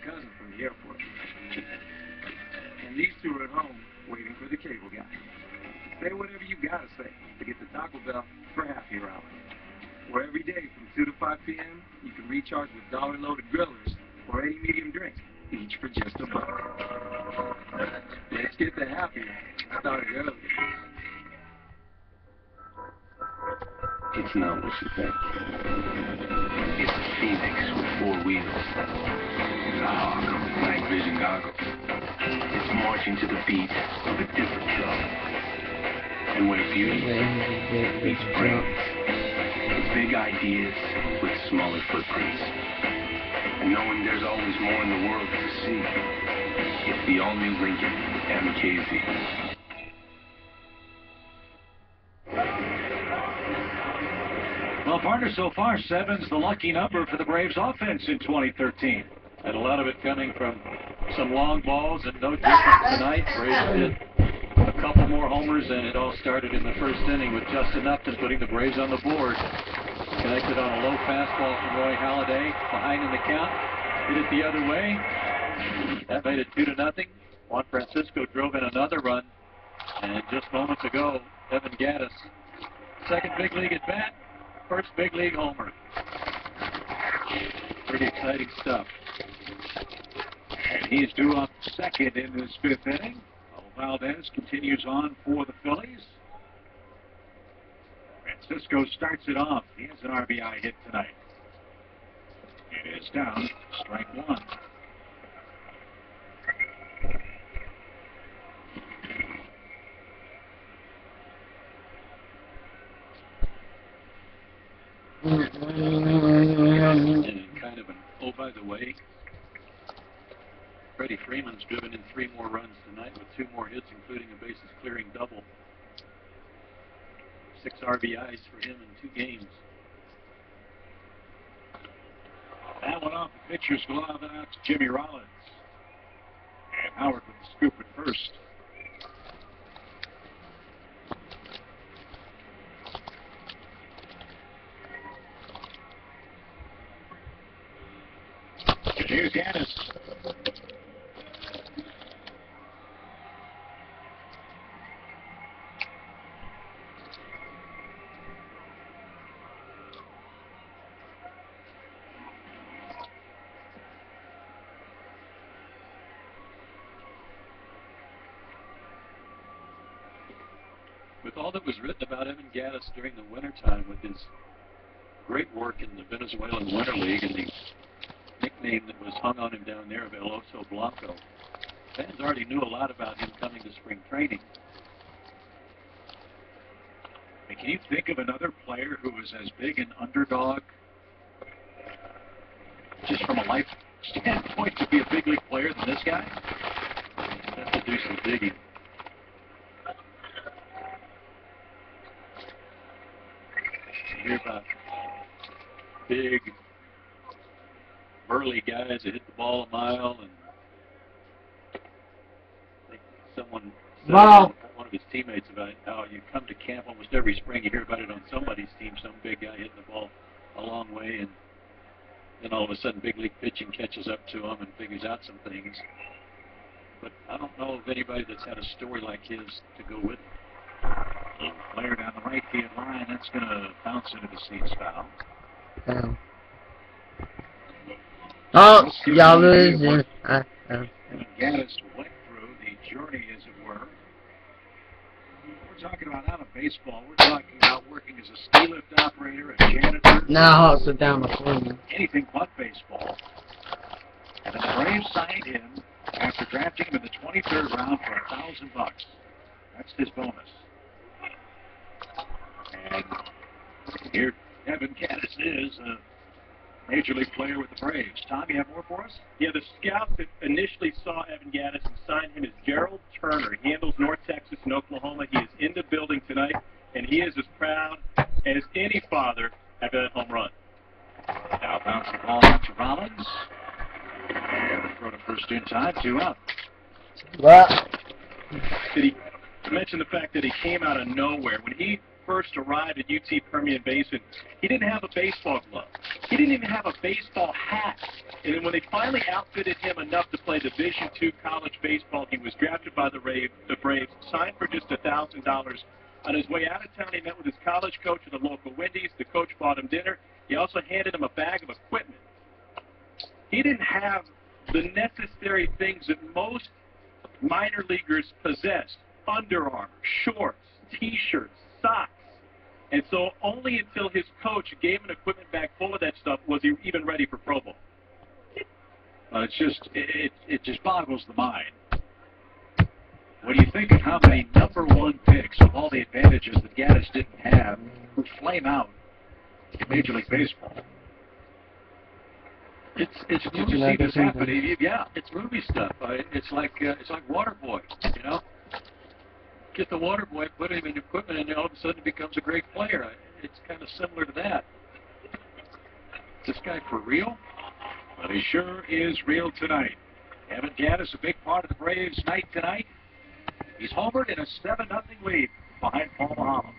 cousin from the airport. And these two are at home waiting for the cable guy. Say whatever you gotta say to get the Taco Bell for half your hour. Where every day from 2 to 5 p.m. you can recharge with dollar-loaded grillers or any medium drink, each for just $1. Let's get the happy hour started early. It's not what you think. It's a phoenix with 4 wheels. It's a hawk with night vision goggles. It's marching to the beat of a different drum. And where beauty meets brains. It's big ideas with smaller footprints. And knowing there's always more in the world to see. It's the all-new Lincoln MKZ. Well, partner, so far, 7's the lucky number for the Braves offense in 2013. And a lot of it coming from some long balls, and no different tonight. Braves did a couple more homers, and it all started in the first inning with Justin Upton putting the Braves on the board. Connected on a low fastball from Roy Halladay, behind in the count. Hit it the other way. That made it 2-0. Juan Francisco drove in another run. And just moments ago, Evan Gattis, second big league at bat. First big league homer. Pretty exciting stuff. And he's due up second in this 5th inning. Valdez continues on for the Phillies. Francisco starts it off. He has an RBI hit tonight. It is down, strike 1. And kind of an, oh, by the way, Freddie Freeman's driven in 3 more runs tonight with 2 more hits, including a bases clearing double. 6 RBIs for him in 2 games. That one off the pitcher's glove and out to Jimmy Rollins. And Howard with the scoop at first. Here's Gattis. With all that was written about Evan Gattis during the wintertime with his great work in the Venezuelan Winter League and the nickname that was hung on him down there of El Oso Blanco, fans already knew a lot about him coming to spring training. And can you think of another player who was as big an underdog, just from a life standpoint, to be a big league player than this guy? You have to do some digging. You hear about big, burly guys that hit the ball a mile, and I think someone said one of his teammates about how you come to camp almost every spring, you hear about it on somebody's team, some big guy hitting the ball a long way, and then all of a sudden big league pitching catches up to him and figures out some things. But I don't know of anybody that's had a story like his to go with it. Player down the right field line, that's going to bounce into the seats foul. Oh, y'all losing. And Gattis went through the journey, as it were. We're talking about out of baseball. We're talking about working as a ski lift operator, a janitor. Now I'll sit down before me. Anything but baseball. And then the Braves signed him after drafting him in the 23rd round for $1,000. That's his bonus. And here Evan Gattis is a Major League player with the Braves. Tom, you have more for us? Yeah, the scout that initially saw Evan Gattis and signed him is Gerald Turner. He handles North Texas and Oklahoma. He is in the building tonight, and he is as proud as any father after that home run. Now bounce the ball out to Rollins. And the throw to first in time, 2 out. What? To mention the fact that he came out of nowhere. When he first arrived at UT Permian Basin, he didn't have a baseball glove. He didn't even have a baseball hat. And then when they finally outfitted him enough to play Division II college baseball, he was drafted by the Braves, signed for just $1,000. On his way out of town, he met with his college coach at the local Wendy's. The coach bought him dinner. He also handed him a bag of equipment. He didn't have the necessary things that most minor leaguers possessed: Under Armour, shorts, T-shirts, socks. And so only until his coach gave him an equipment bag full of that stuff was he even ready for Pro Bowl. It just boggles the mind. When you think of how many #1 picks with all the advantages that Gaddis didn't have would flame out in Major League Baseball. It's you see this happening. Yeah, it's movie stuff. It's like Waterboy, you know. Get the Waterboy, put him in equipment, and all of a sudden he becomes a great player. It's kind of similar to that. Is this guy for real? Well, he sure is real tonight. Evan Gaddis, a big part of the Braves' night tonight. He's homered in a 7-0 lead behind Paul Maholm.